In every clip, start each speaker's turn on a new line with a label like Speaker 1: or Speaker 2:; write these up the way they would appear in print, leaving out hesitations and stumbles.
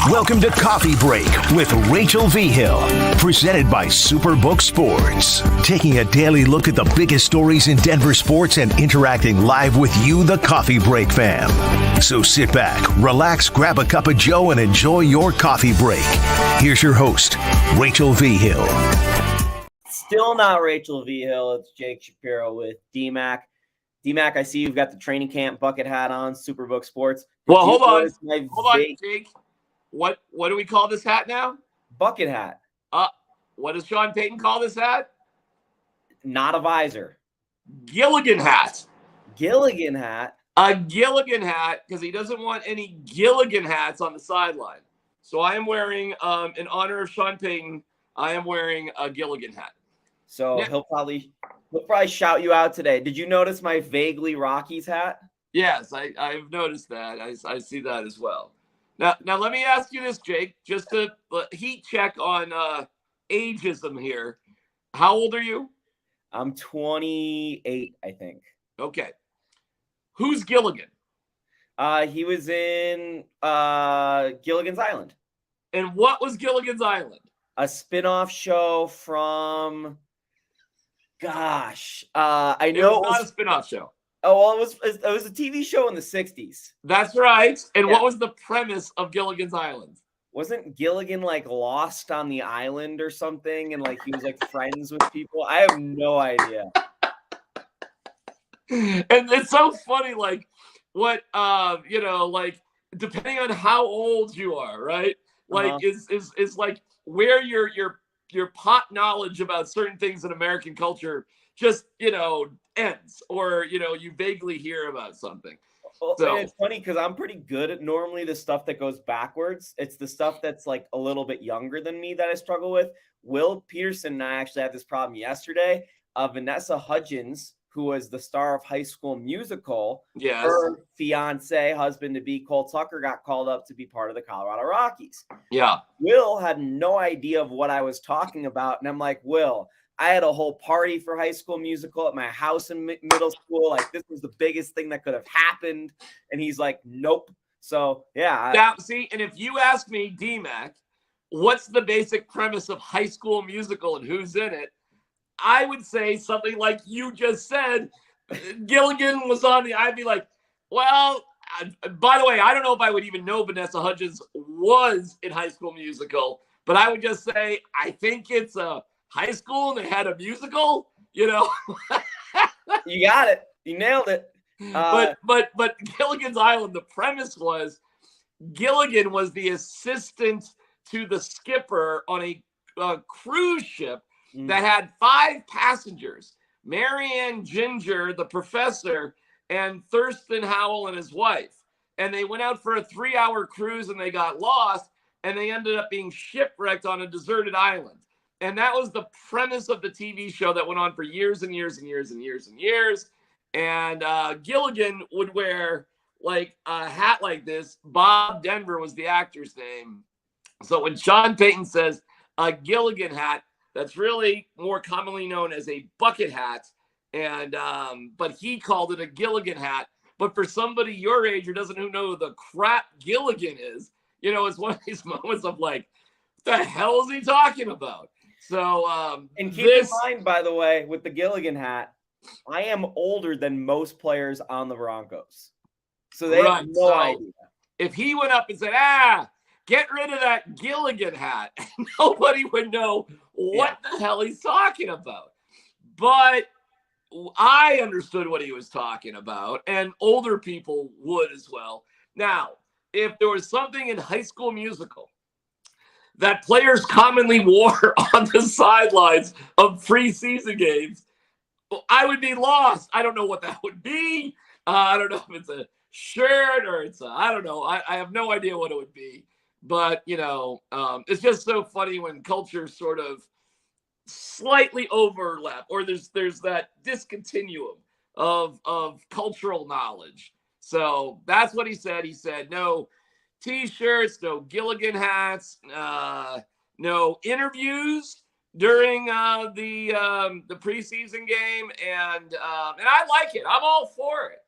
Speaker 1: Welcome to Coffee Break with Rachel V. Hill, presented by Superbook Sports. Taking a daily look at the biggest stories in Denver sports and interacting live with you, the Coffee Break fam. So sit back, relax, grab a cup of joe, and enjoy your coffee break. Here's your host, Rachel V. Hill.
Speaker 2: Still not Rachel V. Hill. It's Jake Shapiro with D-Mac. D-Mac, I see you've got the training camp bucket hat on, Superbook Sports.
Speaker 3: Well, hold on, Jake. What do we call this hat now?
Speaker 2: Bucket hat.
Speaker 3: What does Sean Payton call this hat?
Speaker 2: Not a visor.
Speaker 3: Gilligan hat.
Speaker 2: Gilligan hat?
Speaker 3: A Gilligan hat, because he doesn't want any Gilligan hats on the sideline. So I am wearing, in honor of Sean Payton, I am wearing a Gilligan hat.
Speaker 2: So he'll probably shout you out today. Did you notice my vaguely Rockies hat?
Speaker 3: Yes, I've noticed that. I see that as well. Now let me ask you this, Jake, just to heat check on ageism here. How old are you?
Speaker 2: I'm 28, I think.
Speaker 3: Okay. Who's Gilligan?
Speaker 2: He was in Gilligan's Island.
Speaker 3: And what was Gilligan's Island?
Speaker 2: A spin-off show from, I know
Speaker 3: it was not a spin-off show.
Speaker 2: Oh, well, it was a TV show in the 60s.
Speaker 3: That's right. And what was the premise of Gilligan's Island? Wasn't
Speaker 2: Gilligan lost on the island or something, and he was friends with people? I have no idea.
Speaker 3: And it's so funny, what depending on how old you are, right? Is where your pop knowledge about certain things in American culture just ends, or you vaguely hear about something.
Speaker 2: Well, so it's funny because I'm pretty good at normally the stuff that goes backwards. It's the stuff that's a little bit younger than me that I struggle with. Will Peterson and I actually had this problem yesterday. Vanessa Hudgens, who was the star of High School Musical, her fiance, husband-to-be Cole Tucker, got called up to be part of the Colorado Rockies.
Speaker 3: Yeah.
Speaker 2: Will had no idea of what I was talking about, and I'm like, Will, I had a whole party for High School Musical at my house in middle school. This was the biggest thing that could have happened. And he's like, nope. So, yeah.
Speaker 3: Now, see, and if you ask me, D-Mac, what's the basic premise of High School Musical and who's in it? I would say something like you just said. Gilligan was on the, I'd be like, well, by the way, I don't know if I would even know Vanessa Hudgens was in High School Musical, but I would just say, I think it's a high school and they had a musical, You
Speaker 2: got it. You nailed it.
Speaker 3: But Gilligan's Island, the premise was Gilligan was the assistant to the skipper on a cruise ship that had 5 passengers: Marianne Ginger, the professor, and Thurston Howell and his wife. And they went out for a 3-hour cruise and they got lost, and they ended up being shipwrecked on a deserted island. And that was the premise of the TV show that went on for years and years and years and years and years. And Gilligan would wear a hat like this. Bob Denver was the actor's name. So when Sean Payton says a Gilligan hat, that's really more commonly known as a bucket hat. And but he called it a Gilligan hat. But for somebody your age who doesn't know who the crap Gilligan is, it's one of these moments of what the hell is he talking about? So,
Speaker 2: and keep in mind, by the way, with the Gilligan hat, I am older than most players on the Broncos. So they have no idea.
Speaker 3: If he went up and said, get rid of that Gilligan hat, nobody would know what the hell he's talking about. But I understood what he was talking about, and older people would as well. Now, if there was something in High School Musical that players commonly wore on the sidelines of preseason games, I would be lost. I don't know what that would be. I don't know if it's a shirt or I don't know. I have no idea what it would be. But, it's just so funny when cultures sort of slightly overlap, or there's that discontinuum of cultural knowledge. So that's what he said. He said, no T-shirts, no Gilligan hats, no interviews during the preseason game, and I like it. I'm all for it,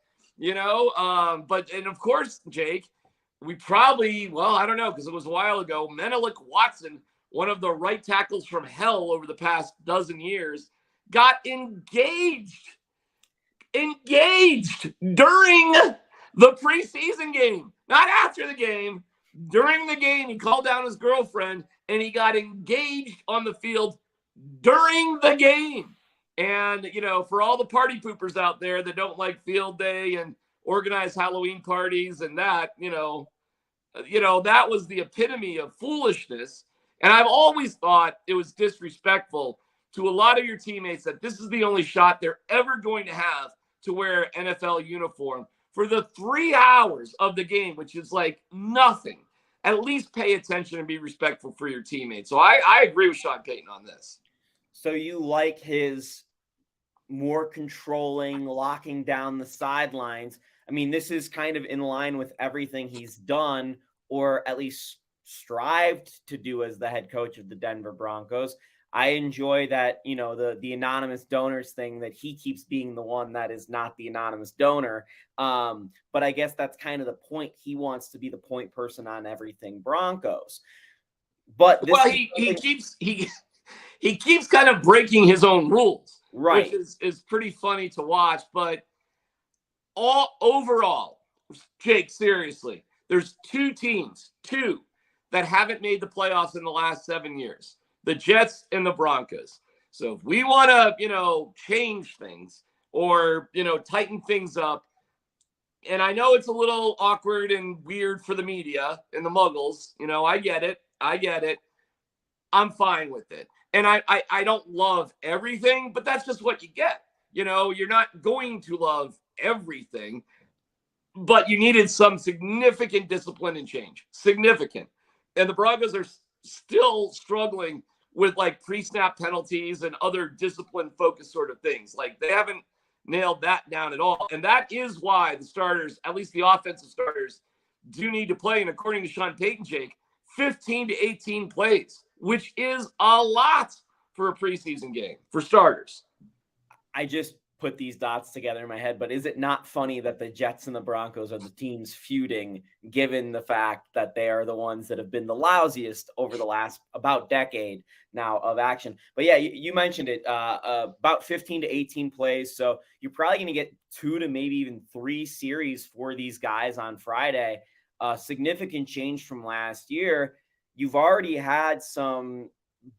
Speaker 3: But of course, Jake, we probably, well, I don't know, because it was a while ago, Menelik Watson, one of the right tackles from hell over the past dozen years, got engaged during the preseason game, not after the game. During the game, he called down his girlfriend and he got engaged on the field during the game. And, for all the party poopers out there that don't like field day and organize Halloween parties and that, that was the epitome of foolishness. And I've always thought it was disrespectful to a lot of your teammates that this is the only shot they're ever going to have to wear NFL uniform for the 3 hours of the game, which is like nothing. At least pay attention and be respectful for your teammates. So I agree with Sean Payton on this.
Speaker 2: So you like his more controlling, locking down the sidelines. I mean, this is kind of in line with everything he's done, or at least strived to do as the head coach of the Denver Broncos. I enjoy that, the anonymous donors thing, that he keeps being the one that is not the anonymous donor. But I guess that's kind of the point. He wants to be the point person on everything Broncos. But
Speaker 3: he keeps kind of breaking his own rules,
Speaker 2: right?
Speaker 3: Which is pretty funny to watch. But overall, Jake, seriously, there's two teams that haven't made the playoffs in the last 7 years. The Jets and the Broncos. So if we want to, change things or, tighten things up, and I know it's a little awkward and weird for the media and the muggles, I get it. I'm fine with it. And I don't love everything, but that's just what you get. You're not going to love everything, but you needed some significant discipline and change. Significant. And the Broncos are still struggling with like pre-snap penalties and other discipline-focused sort of things. Like they haven't nailed that down at all. And that is why the starters, at least the offensive starters, do need to play. And according to Sean Payton, Jake, 15 to 18 plays, which is a lot for a preseason game for starters.
Speaker 2: I just put these dots together in my head, but is it not funny that the Jets and the Broncos are the teams feuding, given the fact that they are the ones that have been the lousiest over the last about decade now of action? But yeah, you mentioned it, about 15 to 18 plays. So you're probably going to get 2 to maybe even 3 series for these guys on Friday. Significant change from last year. You've already had some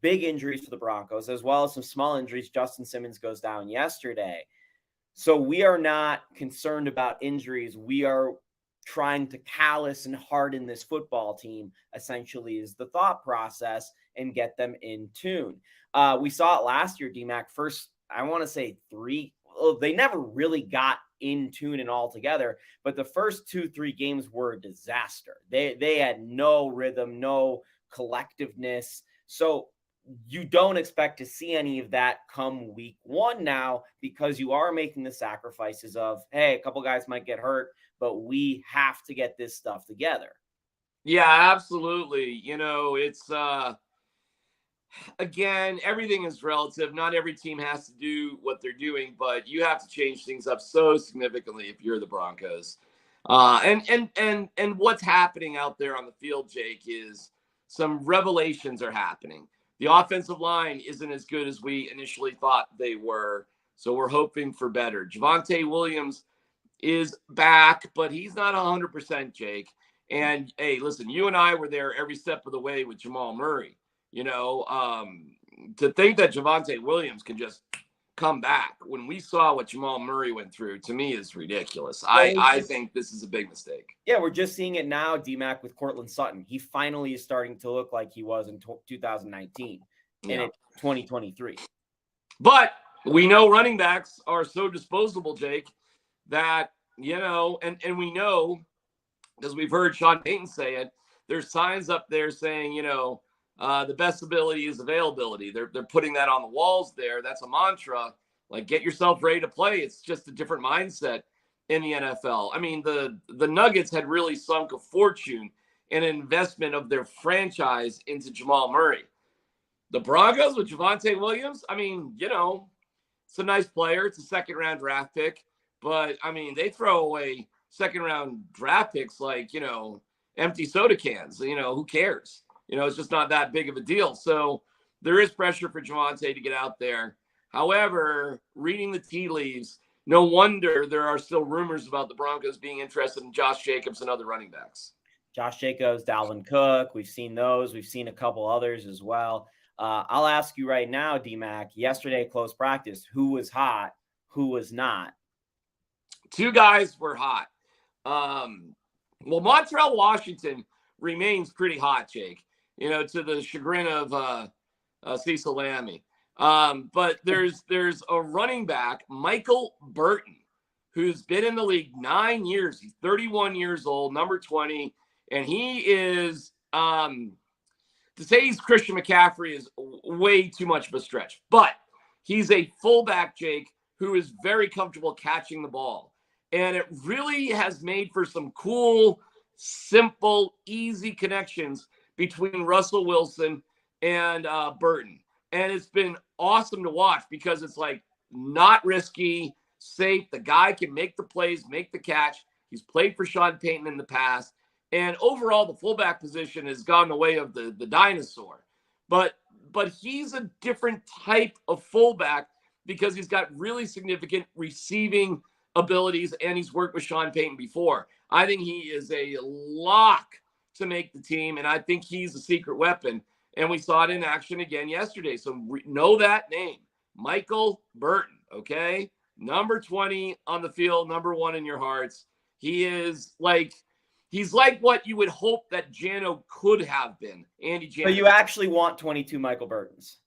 Speaker 2: big injuries for the Broncos, as well as some small injuries. Justin Simmons goes down yesterday. So we are not concerned about injuries. We are trying to callous and harden this football team, essentially, is the thought process, and get them in tune. We saw it last year, DMAC. First, I want to say 3. Well, they never really got in tune and all together, but the first 2-3 games were a disaster. They had no rhythm, no collectiveness. So you don't expect to see any of that come week 1 now, because you are making the sacrifices of, hey, a couple guys might get hurt, but we have to get this stuff together.
Speaker 3: Yeah, absolutely. It's again, everything is relative. Not every team has to do what they're doing, but you have to change things up so significantly if you're the Broncos. And what's happening out there on the field, Jake, is some revelations are happening. The offensive line isn't as good as we initially thought they were, so we're hoping for better. Javonte Williams is back, but he's not 100%, Jake. And, hey, listen, you and I were there every step of the way with Jamal Murray. To think that Javonte Williams can just come back when we saw what Jamal Murray went through, to me, is ridiculous. I think this is a big mistake.
Speaker 2: Yeah, we're just seeing it now, DMAC, with Cortland Sutton. He finally is starting to look like he was in 2019 and in 2023.
Speaker 3: But we know running backs are so disposable, Jake, that, and we know, because we've heard Sean Payton say it, there's signs up there saying, the best ability is availability. They're putting that on the walls there. That's a mantra. Like, get yourself ready to play. It's just a different mindset in the NFL. I mean, the Nuggets had really sunk a fortune in an investment of their franchise into Jamal Murray. The Broncos with Javonte Williams, I mean, it's a nice player. It's a second-round draft pick. But, I mean, they throw away second-round draft picks like, empty soda cans. Who cares? It's just not that big of a deal. So there is pressure for Javonte to get out there. However, reading the tea leaves, no wonder there are still rumors about the Broncos being interested in Josh Jacobs and other running backs.
Speaker 2: Josh Jacobs, Dalvin Cook, we've seen those. We've seen a couple others as well. I'll ask you right now, D-Mac, yesterday, close practice, who was hot, who was not?
Speaker 3: Two guys were hot. Well, Montrell Washington remains pretty hot, Jake, to the chagrin of Cecil Lammey. But there's a running back, Michael Burton, who's been in the league 9 years. He's 31 years old, number 20. And he is, to say he's Christian McCaffrey is way too much of a stretch. But he's a fullback, Jake, who is very comfortable catching the ball. And it really has made for some cool, simple, easy connections between Russell Wilson and Burton. And it's been awesome to watch because it's like not risky, safe. The guy can make the plays, make the catch. He's played for Sean Payton in the past. And overall, the fullback position has gone the way of the dinosaur. But he's a different type of fullback because he's got really significant receiving abilities and he's worked with Sean Payton before. I think he is a lock to make the team, and I think he's a secret weapon. And we saw it in action again yesterday. So know that name, Michael Burton, okay? Number 20 on the field, number 1 in your hearts. He's like what you would hope that Jano could have been, Andy Jano.
Speaker 2: So you actually want 22 Michael Burtons?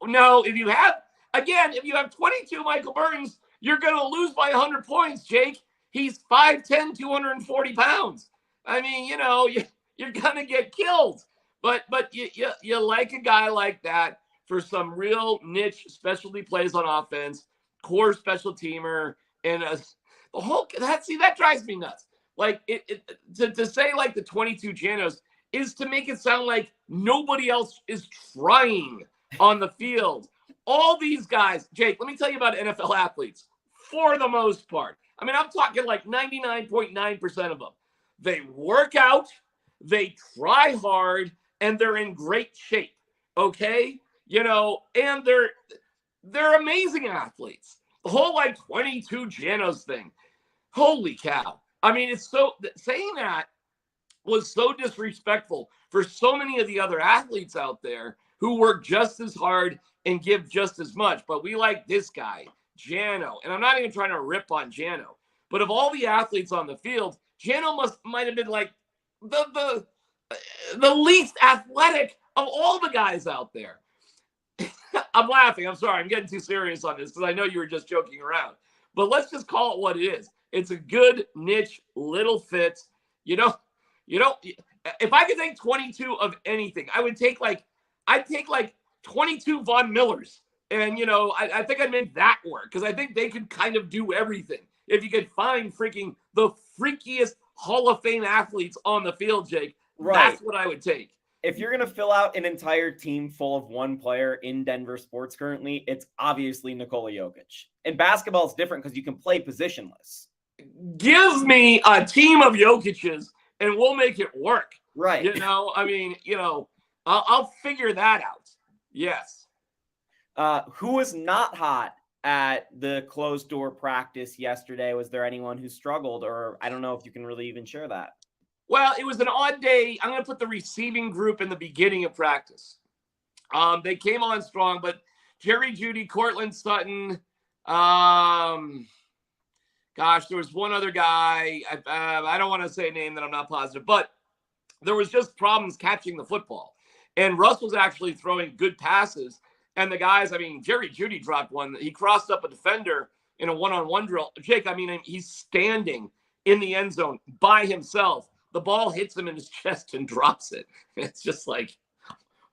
Speaker 3: No, if you have 22 Michael Burtons, you're going to lose by 100 points, Jake. He's 5'10", 240 pounds. I mean, you're going to get killed. But you like a guy like that for some real niche specialty plays on offense, core special teamer, and that drives me nuts. Like to say like the 22 Janos is to make it sound like nobody else is trying on the field. All these guys, Jake, let me tell you about NFL athletes for the most part. I mean, I'm talking like 99.9% of them. They work out, they try hard, and they're in great shape. Okay. And they're amazing athletes. The whole like 22 Janos thing. Holy cow. I mean, it's saying that was so disrespectful for so many of the other athletes out there who work just as hard and give just as much. But we like this guy, Jano. And I'm not even trying to rip on Jano. But of all the athletes on the field, Jano might have been like the least athletic of all the guys out there. I'm laughing. I'm sorry. I'm getting too serious on this because I know you were just joking around. But let's just call it what it is. It's a good niche little fit. If I could take 22 of anything, I'd take like 22 Von Millers. And, I think I'd make that work because I think they could kind of do everything. If you could find the freakiest Hall of Fame athletes on the field, Jake, right. That's what I would take.
Speaker 2: If you're going to fill out an entire team full of one player in Denver sports currently, it's obviously Nikola Jokic. And basketball is different because you can play positionless.
Speaker 3: Give me a team of Jokic's and we'll make it work.
Speaker 2: Right.
Speaker 3: I'll figure that out. Yes.
Speaker 2: Who was not hot at the closed door practice yesterday? Was there anyone who struggled, or I don't know if you can really even share that?
Speaker 3: Well, it was an odd day. I'm going to put the receiving group in the beginning of practice. They came on strong, but Jerry Jeudy, Cortland Sutton, there was one other guy. I don't want to say a name that I'm not positive, but there was just problems catching the football. And Russ was actually throwing good passes. And the guys, Jerry Jeudy dropped one. He crossed up a defender in a one-on-one drill. Jake, he's standing in the end zone by himself. The ball hits him in his chest and drops it. It's just like,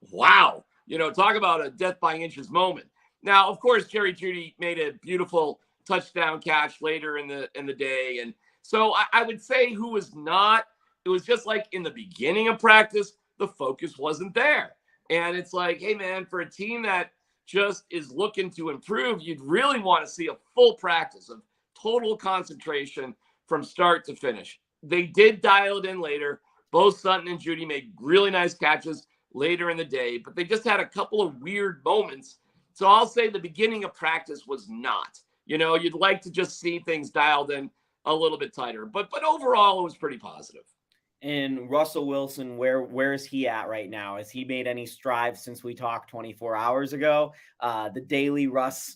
Speaker 3: wow. Talk about a death by inches moment. Now, of course, Jerry Jeudy made a beautiful touchdown catch later in the day. And so I would say who was not, it was just like in the beginning of practice, the focus wasn't there. And it's like, hey, man, for a team that just is looking to improve, you'd really want to see a full practice of total concentration from start to finish. They did dial it in later, Both Sutton and Judy made really nice catches later in the day, but they just had a couple of weird moments. So I'll say the beginning of practice was not. You'd like to just see things dialed in a little bit tighter. But overall, it was pretty positive.
Speaker 2: And Russell Wilson, where is he at right now? Has he made any strides since we talked 24 hours ago? The daily Russ,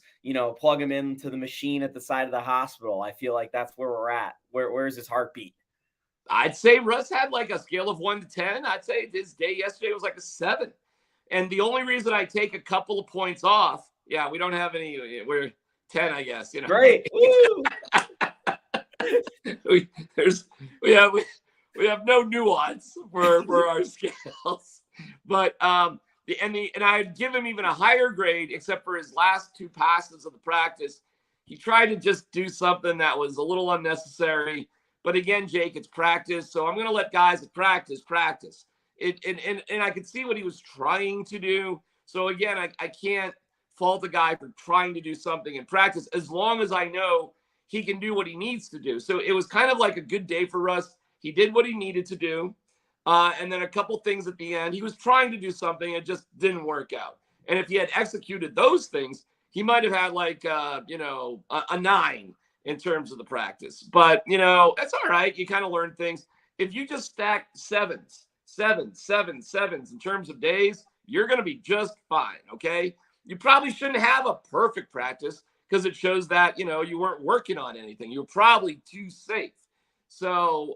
Speaker 2: plug him into the machine at the side of the hospital. I feel like that's where we're at. Where's his heartbeat?
Speaker 3: I'd say Russ had like a scale of 1 to 10. I'd say his day yesterday was like a 7. And the only reason I take a couple of points off, we don't have any. We're 10, I guess.
Speaker 2: Great.
Speaker 3: We have no nuance for our scales, but and I'd give him even a higher grade, except for his last 2 passes of the practice. He tried to just do something that was a little unnecessary. But again, Jake, it's practice, so I'm going to let guys at practice. And I could see what he was trying to do. So again, I can't fault the guy for trying to do something in practice as long as I know he can do what he needs to do. So it was kind of like a good day for Russ. He did what he needed to do. And then a couple things at the end. He was trying to do something. It just didn't work out. And if he had executed those things, he might have had like, a 9 in terms of the practice. But, that's all right. You kind of learn things. If you just stack sevens in terms of days, you're going to be just fine, okay? You probably shouldn't have a perfect practice because it shows that, you weren't working on anything. You're probably too safe. So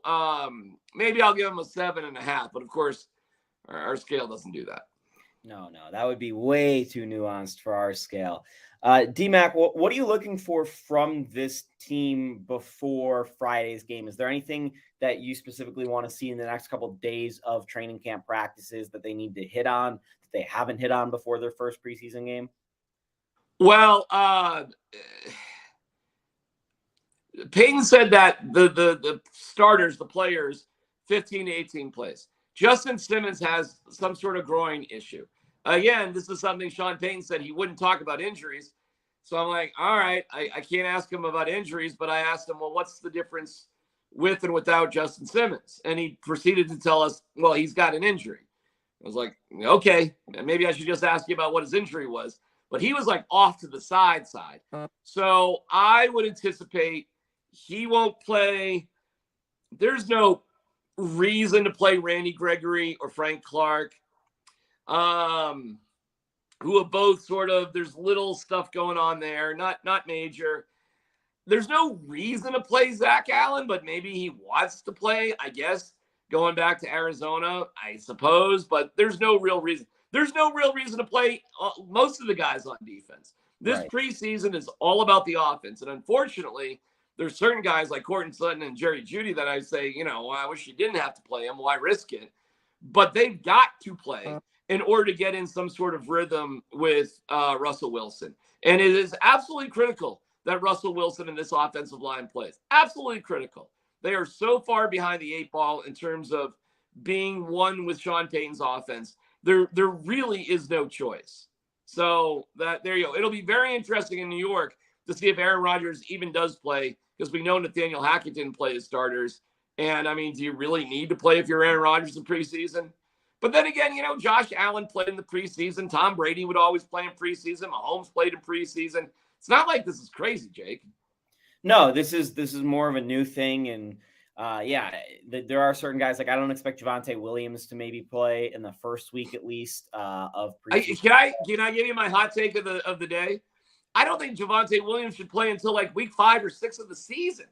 Speaker 3: maybe I'll give him a 7.5. But, of course, our scale doesn't do that.
Speaker 2: No, that would be way too nuanced for our scale. D-Mac, what are you looking for from this team before Friday's game? Is there anything that you specifically want to see in the next couple of days of training camp practices that they need to hit on, that they haven't hit on before their first preseason game?
Speaker 3: Well, Peyton said that the starters, the players, 15 to 18 plays. Justin Simmons has some sort of groin issue. Again, this is something Sean Payton said he wouldn't talk about injuries. So I'm like, all right, I can't ask him about injuries, but I asked him, well, what's the difference with and without Justin Simmons? And he proceeded to tell us, well, he's got an injury. I was like, okay, maybe I should just ask you about what his injury was. But he was like off to the side. So I would anticipate he won't play. There's no reason to play Randy Gregory or Frank Clark, who are both sort of, there's little stuff going on there, not major. There's no reason to play Zach Allen, but maybe he wants to play, I guess, going back to Arizona, I suppose, but there's no real reason. There's no real reason to play most of the guys on defense. This preseason is all about the offense, and unfortunately, there's certain guys like Courtland Sutton and Jerry Jeudy that I say, I wish you didn't have to play them. Why risk it? But they've got to play in order to get in some sort of rhythm with Russell Wilson. And it is absolutely critical that Russell Wilson and this offensive line plays. Absolutely critical. They are so far behind the 8 ball in terms of being one with Sean Payton's offense. There really is no choice. So there you go. It'll be very interesting in New York to see if Aaron Rodgers even does play, because we know Nathaniel Hackett didn't play his starters. And, I mean, do you really need to play if you're Aaron Rodgers in preseason? But then again, Josh Allen played in the preseason. Tom Brady would always play in preseason. Mahomes played in preseason. It's not like this is crazy, Jake.
Speaker 2: No, this is more of a new thing. And, there are certain guys, like I don't expect Javonte Williams to maybe play in the first week at least of preseason.
Speaker 3: Can I give you my hot take of the day? I don't think Javonte Williams should play until like week 5 or 6 of the season.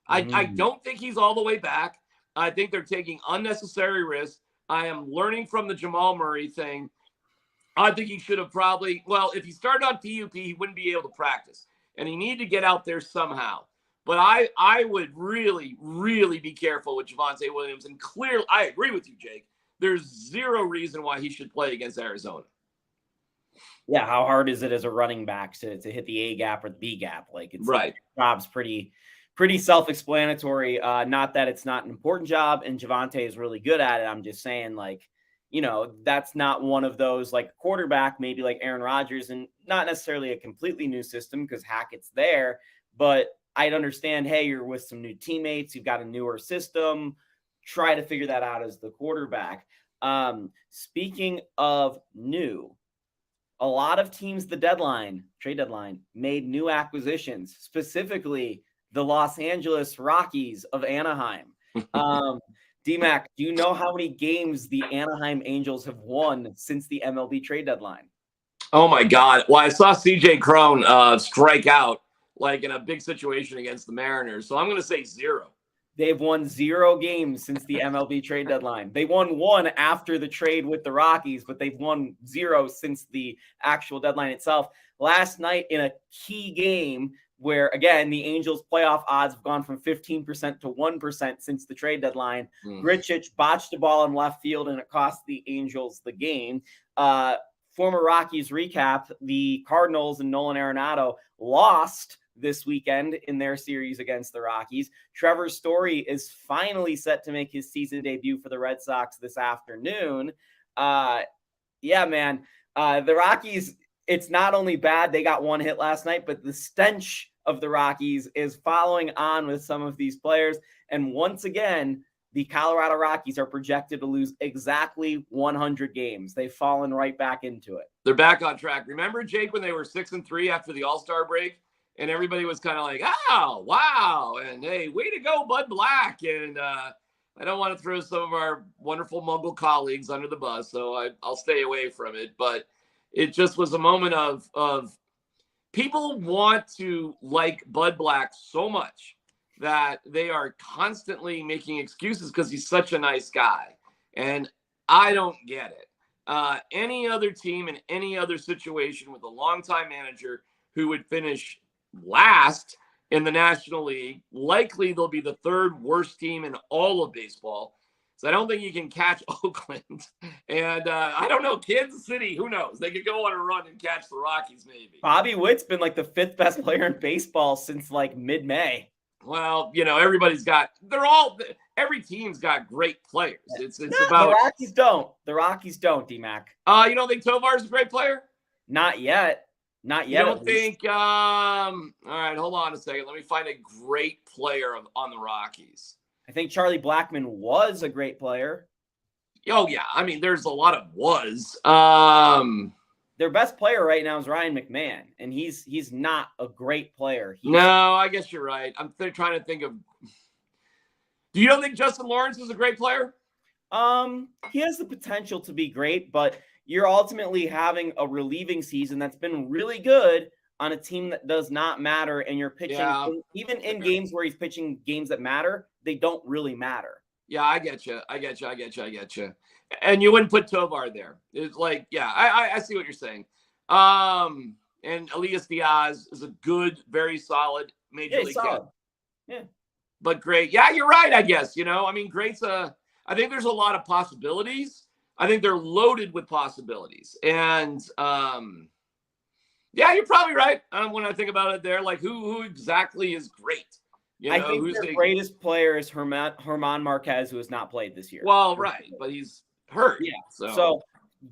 Speaker 3: I don't think he's all the way back. I think they're taking unnecessary risks. I am learning from the Jamal Murray thing. I think he should have if he started on PUP, he wouldn't be able to practice. And he needed to get out there somehow. But I would really, really be careful with Javonte Williams. And clearly, I agree with you, Jake. There's zero reason why he should play against Arizona.
Speaker 2: Yeah, how hard is it as a running back to hit the A gap or the B gap? Like, it's right. Job's pretty self-explanatory. Not that it's not an important job, and Javonte is really good at it. I'm just saying, that's not one of those like quarterback, maybe like Aaron Rodgers, and not necessarily a completely new system because Hackett's there. But I'd understand, hey, you're with some new teammates, you've got a newer system. try to figure that out as the quarterback. Speaking of new, a lot of teams, trade deadline, made new acquisitions, specifically the Los Angeles Rockies of Anaheim. D-Mac, do you know how many games the Anaheim Angels have won since the MLB trade deadline?
Speaker 3: Oh, my God. Well, I saw C.J. Cron strike out like in a big situation against the Mariners, so I'm going to say 0.
Speaker 2: They've won 0 games since the MLB trade deadline. They won 1 after the trade with the Rockies, but they've won 0 since the actual deadline itself. Last night in a key game where, again, the Angels' playoff odds have gone from 15% to 1% since the trade deadline. Grichuk botched a ball in left field, and it cost the Angels the game. Former Rockies recap, the Cardinals and Nolan Arenado lost this weekend in their series against the Rockies. Trevor Story is finally set to make his season debut for the Red Sox this afternoon. Yeah, man. The Rockies, it's not only bad they got 1 hit last night, but the stench of the Rockies is following on with some of these players. And once again, the Colorado Rockies are projected to lose exactly 100 games. They've fallen right back into it.
Speaker 3: They're back on track. Remember, Jake, when they were 6-3 after the All-Star break? And everybody was kind of like, oh, wow. And hey, way to go, Bud Black. And I don't want to throw some of our wonderful Mongol colleagues under the bus, so I'll stay away from it. But it just was a moment of people want to like Bud Black so much that they are constantly making excuses because he's such a nice guy. And I don't get it. Any other team in any other situation with a longtime manager who would finish last in the National League, likely they'll be the 3rd worst team in all of baseball. So I don't think you can catch Oakland. And I don't know, Kansas City, who knows? They could go on a run and catch the Rockies maybe.
Speaker 2: Bobby Witt's been like the 5th best player in baseball since like mid-May.
Speaker 3: Well, every team's got great players. It's about
Speaker 2: the Rockies don't. The Rockies don't, D-Mac.
Speaker 3: You don't think Tovar's a great player?
Speaker 2: Not yet. Not yet.
Speaker 3: You don't think all right, hold on a second. Let me find a great player on the Rockies.
Speaker 2: I think Charlie Blackmon was a great player.
Speaker 3: Oh, yeah. I mean, there's a lot of was.
Speaker 2: Their best player right now is Ryan McMahon, and he's not a great player.
Speaker 3: No, I guess you're right. I'm trying to think of. Do you don't think Justin Lawrence is a great player?
Speaker 2: He has the potential to be great, but you're ultimately having a relieving season that's been really good on a team that does not matter, and you're pitching even in games where he's pitching games that matter, they don't really matter.
Speaker 3: Yeah, I get you. And you wouldn't put Tovar there. It's like, yeah, I see what you're saying. And Elias Diaz is a good, very solid major league kid.
Speaker 2: Yeah.
Speaker 3: But great. Yeah, you're right, I guess. I mean, great's I think there's a lot of possibilities. I think they're loaded with possibilities. And yeah, you're probably right. When I think about it there, like who exactly is great?
Speaker 2: I think who's their greatest player is Herman Marquez, who has not played this year.
Speaker 3: Well, right, but he's hurt.
Speaker 2: Yeah. So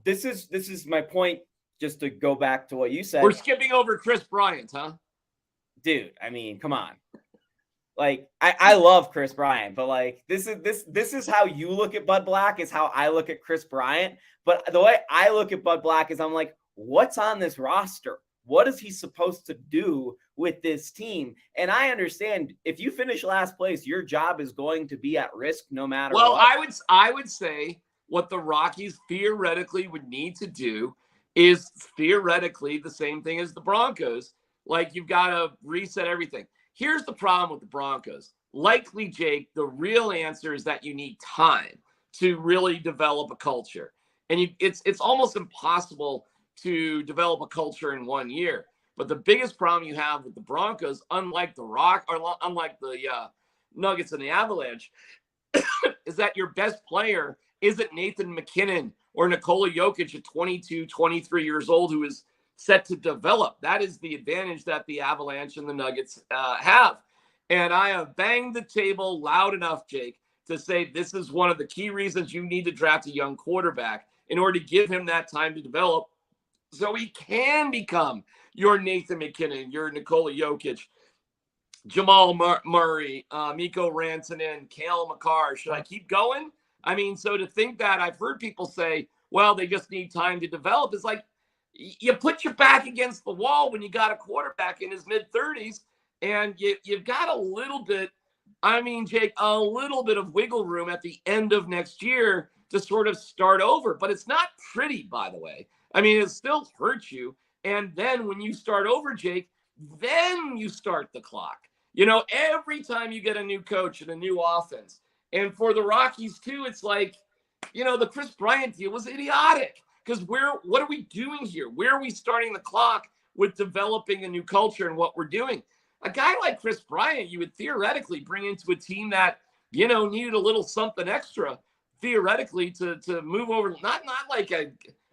Speaker 2: this is my point. Just to go back to what you said,
Speaker 3: we're skipping over Chris Bryant, huh?
Speaker 2: Dude, I mean, come on. Like I love Chris Bryant, but like this is how you look at Bud Black is how I look at Chris Bryant. But the way I look at Bud Black is I'm like, what's on this roster? What is he supposed to do with this team? And I understand if you finish last place, your job is going to be at risk no matter what.
Speaker 3: Well, I would say what the Rockies theoretically would need to do is theoretically the same thing as the Broncos. Like you've got to reset everything. Here's the problem with the Broncos. Likely, Jake, the real answer is that you need time to really develop a culture. And it's almost impossible to develop a culture in 1 year. But the biggest problem you have with the Broncos, unlike the Nuggets and the Avalanche, is that your best player isn't Nathan McKinnon or Nikola Jokic at 22, 23 years old who is set to develop. That is the advantage that the Avalanche and the Nuggets have. And I have banged the table loud enough, Jake, to say this is one of the key reasons you need to draft a young quarterback in order to give him that time to develop so he can become your Nathan McKinnon, your Nikola Jokic. Jamal Murray, Mikko Rantanen, Cale Makar. Should I keep going? I mean, so to think that I've heard people say, well, they just need time to develop. It's like you put your back against the wall when you got a quarterback in his mid-30s, and you've got a little bit, I mean, Jake, a little bit of wiggle room at the end of next year to sort of start over. But it's not pretty, by the way. I mean, it still hurts you. And then when you start over, Jake, then you start the clock. You know, every time you get a new coach and a new offense. And for the Rockies, too, it's like, you know, the Chris Bryant deal was idiotic because what are we doing here? Where are we starting the clock with developing a new culture and what we're doing? A guy like Chris Bryant, you would theoretically bring into a team that, you know, needed a little something extra theoretically to move over. Not like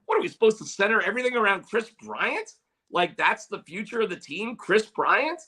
Speaker 3: what are we supposed to center everything around Chris Bryant? Like that's the future of the team, Chris Bryant?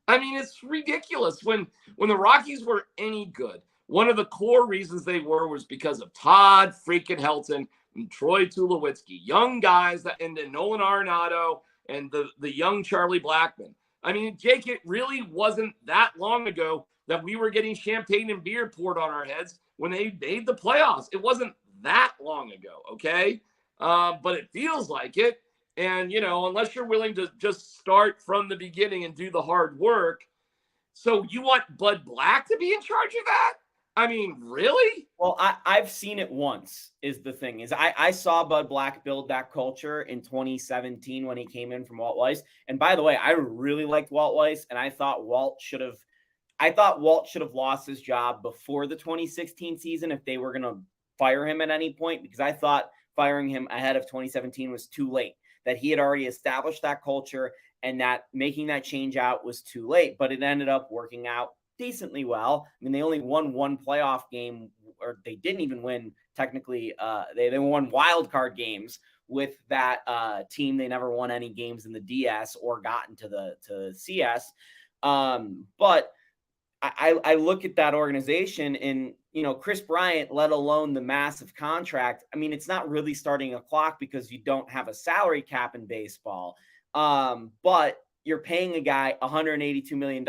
Speaker 3: I mean, it's ridiculous. When the Rockies were any good, one of the core reasons they were was because of Todd freaking Helton and Troy Tulowitzki, young guys, and then Nolan Arenado and the young Charlie Blackmon. I mean, Jake, it really wasn't that long ago that we were getting champagne and beer poured on our heads when they made the playoffs. It wasn't that long ago, okay? But it feels like it. And, you know, unless you're willing to just start from the beginning and do the hard work. So you want Bud Black to be in charge of that? I mean, really?
Speaker 2: Well, I've seen it once is the thing. Is I saw Bud Black build that culture in 2017 when he came in from Walt Weiss. And by the way, I really liked Walt Weiss, and I thought Walt should have lost his job before the 2016 season if they were going to fire him at any point, because I thought firing him ahead of 2017 was too late, that he had already established that culture and that making that change out was too late. But it ended up working out decently well. I mean, they only won one playoff game, or they didn't even win technically. They won wild card games with that team. They never won any games in the DS or gotten to the CS. But I look at that organization and, you know, Chris Bryant, let alone the massive contract. I mean, it's not really starting a clock because you don't have a salary cap in baseball. But you're paying a guy $182 million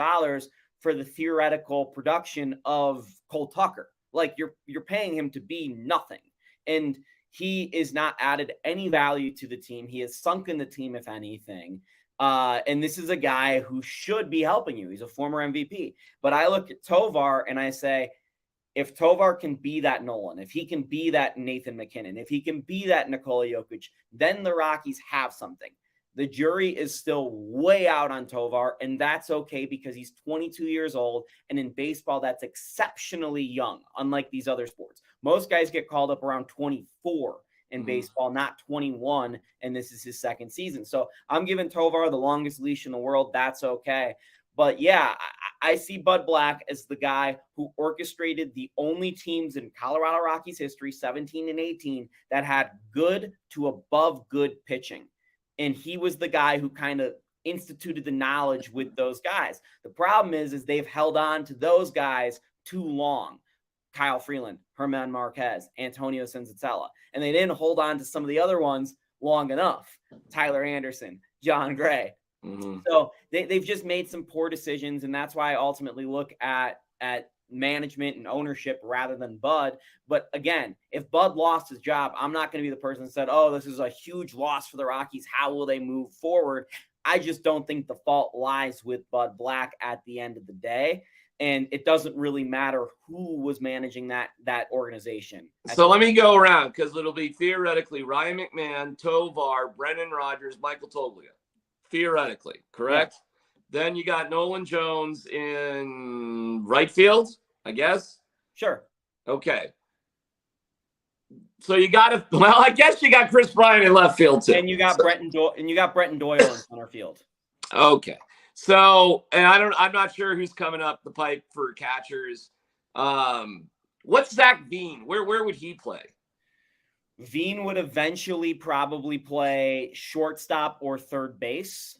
Speaker 2: for the theoretical production of Cole Tucker. Like you're paying him to be nothing. And he is not added any value to the team. He has sunken the team, if anything. And this is a guy who should be helping you. He's a former MVP. But I look at Tovar and I say, if Tovar can be that Nolan, if he can be that Nathan McKinnon, if he can be that Nikola Jokic, then the Rockies have something. The jury is still way out on Tovar, and that's okay because he's 22 years old, and in baseball, that's exceptionally young, unlike these other sports. Most guys get called up around 24 in baseball, not 21, and this is his second season. So I'm giving Tovar the longest leash in the world. That's okay. But yeah, I see Bud Black as the guy who orchestrated the only teams in Colorado Rockies history, 17 and 18, that had good to above good pitching. And he was the guy who kind of instituted the knowledge with those guys. The problem is they've held on to those guys too long. Kyle Freeland, Herman Marquez, Antonio Senzatella. And they didn't hold on to some of the other ones long enough. Tyler Anderson, John Gray. Mm-hmm. So they've just made some poor decisions. And that's why I ultimately look at management and ownership rather than Bud. But again, if Bud lost his job, I'm not going to be the person that said, oh, this is a huge loss for the Rockies. How will they move forward? I just don't think the fault lies with Bud Black at the end of the day. And it doesn't really matter who was managing that organization.
Speaker 3: So let me go around because it'll be theoretically Ryan McMahon, Tovar, Brendan Rodgers, Michael Toglia. Theoretically, correct? Yeah. Then you got Nolan Jones in right field, I guess.
Speaker 2: Sure.
Speaker 3: Okay. So you got I guess you got Chris Bryant in left field too.
Speaker 2: And you got Brenton Doyle in center field.
Speaker 3: Okay. So, and I'm not sure who's coming up the pipe for catchers. What's Zach Veen? Where would he play?
Speaker 2: Veen would eventually probably play shortstop or third base.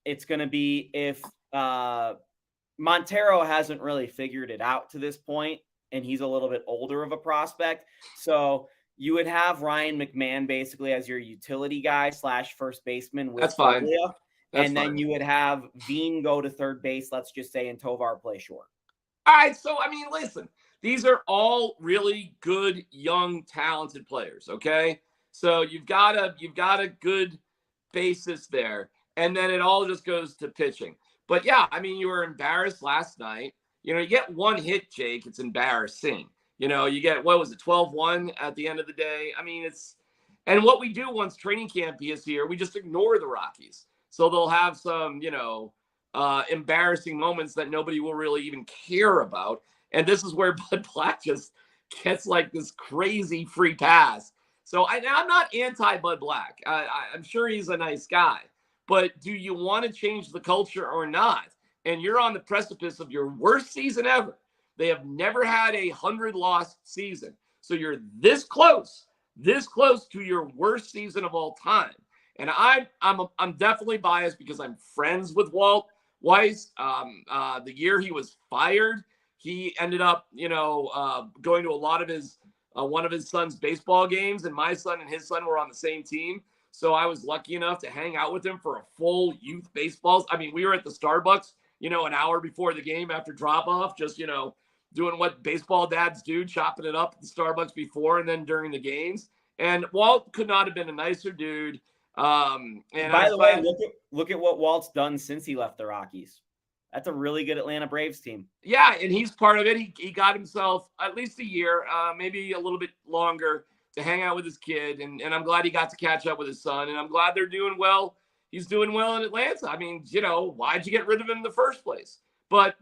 Speaker 2: It's going to be if Montero hasn't really figured it out to this point, and he's a little bit older of a prospect. So you would have Ryan McMahon basically as your utility guy / first baseman. With
Speaker 3: That's fine.
Speaker 2: and then you would have Veen go to third base, let's just say, and Tovar play short.
Speaker 3: All right. So, I mean, listen, these are all really good, young, talented players. Okay. So you've got a good basis there. And then it all just goes to pitching. But yeah, I mean, you were embarrassed last night. You get one hit, Jake. It's embarrassing. You get, what was it, 12-1 at the end of the day? I mean, and what we do once training camp is here, we just ignore the Rockies. So they'll have some, embarrassing moments that nobody will really even care about. And this is where Bud Black just gets like this crazy free pass. So I'm not anti-Bud Black. I'm sure he's a nice guy. But do you want to change the culture or not? And you're on the precipice of your worst season ever. They have never had a 100-loss season. So you're this close to your worst season of all time. And I'm definitely biased because I'm friends with Walt Weiss. The year he was fired, he ended up, going to a lot of his one of his son's baseball games, and my son and his son were on the same team. So I was lucky enough to hang out with him for a full youth baseballs. I mean, we were at the Starbucks, an hour before the game after drop off, just, doing what baseball dads do, chopping it up at the Starbucks before and then during the games. And Walt could not have been a nicer dude. And
Speaker 2: by the way, look at what Walt's done since he left the Rockies. That's a really good Atlanta Braves team.
Speaker 3: Yeah, and he's part of it. He got himself at least a year, maybe a little bit longer, to hang out with his kid. And I'm glad he got to catch up with his son. And I'm glad they're doing well. He's doing well in Atlanta. I mean, why'd you get rid of him in the first place? But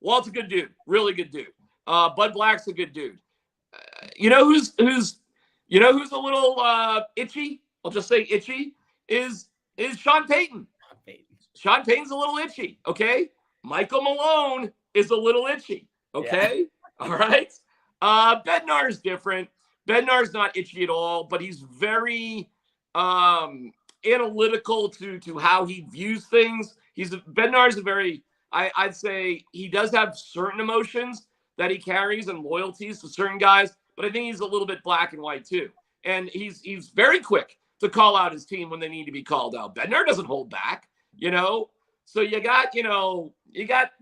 Speaker 3: Walt's a good dude, really good dude. Bud Black's a good dude. Who's a little itchy? I'll just say itchy is Sean Payton. Sean Payton's a little itchy, okay? Michael Malone is a little itchy, okay? Yeah. All right? Bednar's different. Bednar's not itchy at all, but he's very analytical to how he views things. Bednar's a very, I'd say he does have certain emotions that he carries and loyalties to certain guys, but I think he's a little bit black and white too. And he's very quick to call out his team when they need to be called out. Bednar doesn't hold back. So you got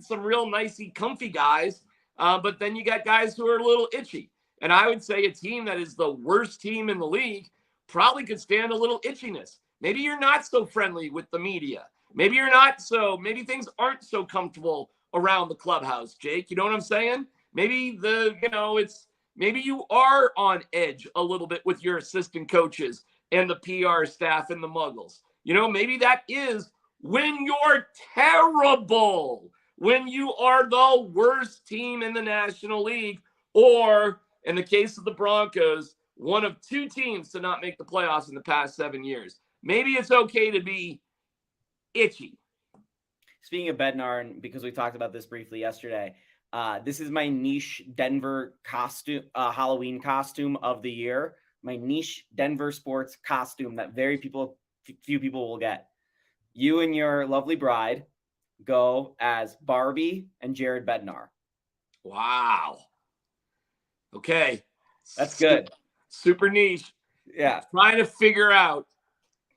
Speaker 3: some real nicey, comfy guys, but then you got guys who are a little itchy. And I would say a team that is the worst team in the league probably could stand a little itchiness. Maybe you're not so friendly with the media. Maybe things aren't so comfortable around the clubhouse, Jake. You know what I'm saying? Maybe maybe you are on edge a little bit with your assistant coaches and the PR staff and the muggles. Maybe that is when you're terrible, when you are the worst team in the National League, or in the case of the Broncos, one of two teams to not make the playoffs in the past 7 years. Maybe it's okay to be itchy.
Speaker 2: Speaking of Bednar, and because we talked about this briefly yesterday, this is my niche Denver costume, Halloween costume of the year. My niche Denver sports costume that few people will get. You and your lovely bride go as Barbie and Jared Bednar.
Speaker 3: Wow. Okay.
Speaker 2: That's good.
Speaker 3: Super niche.
Speaker 2: Yeah.
Speaker 3: I'm trying to figure out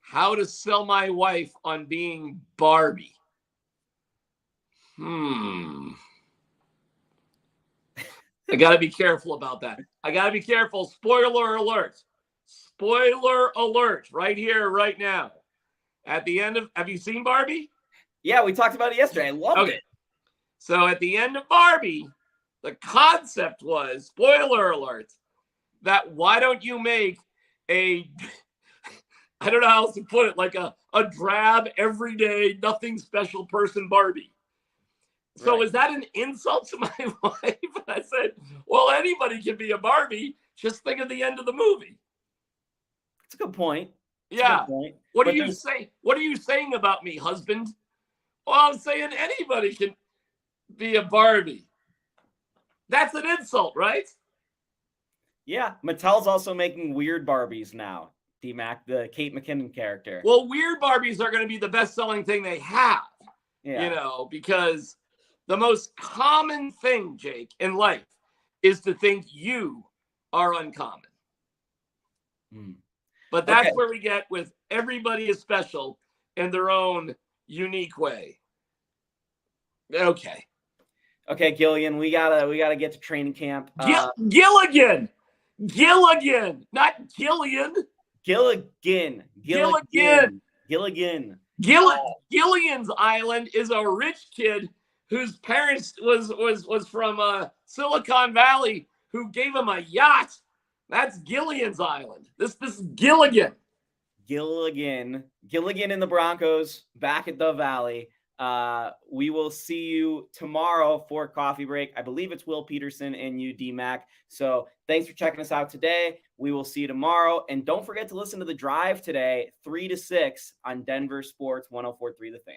Speaker 3: how to sell my wife on being Barbie. I got to be careful about that. I got to be careful. Spoiler alert. Spoiler alert right here, right now. At the end of, have you seen Barbie?
Speaker 2: Yeah, we talked about it yesterday. I loved it.
Speaker 3: So at the end of Barbie, the concept was, spoiler alert, that why don't you make I don't know how else to put it, like a drab, everyday, nothing special person Barbie. So is that an insult to my wife? And I said, well, anybody can be a Barbie. Just think of the end of the movie.
Speaker 2: That's a good point.
Speaker 3: Yeah. What are you saying? What are you saying about me, husband? Well, I'm saying anybody can be a Barbie. That's an insult, right?
Speaker 2: Yeah. Mattel's also making weird Barbies now. D-Mac, the Kate McKinnon character.
Speaker 3: Well, weird Barbies are going to be the best-selling thing they have.
Speaker 2: Yeah.
Speaker 3: Because the most common thing, Jake, in life is to think you are uncommon. But that's where we get with everybody is special in their own unique way. Okay.
Speaker 2: Okay, Gilligan, we gotta get to training camp.
Speaker 3: Gilligan, not Gillian.
Speaker 2: Gilligan's
Speaker 3: Island is a rich kid whose parents was from Silicon Valley, who gave him a yacht. That's Gilligan's Island. This is Gilligan.
Speaker 2: Gilligan and the Broncos back at the Valley. We will see you tomorrow for coffee break. I believe it's Will Peterson and you, D-Mac. So thanks for checking us out today. We will see you tomorrow. And don't forget to listen to The Drive today, 3 to 6 on Denver Sports 104.3 The Fan.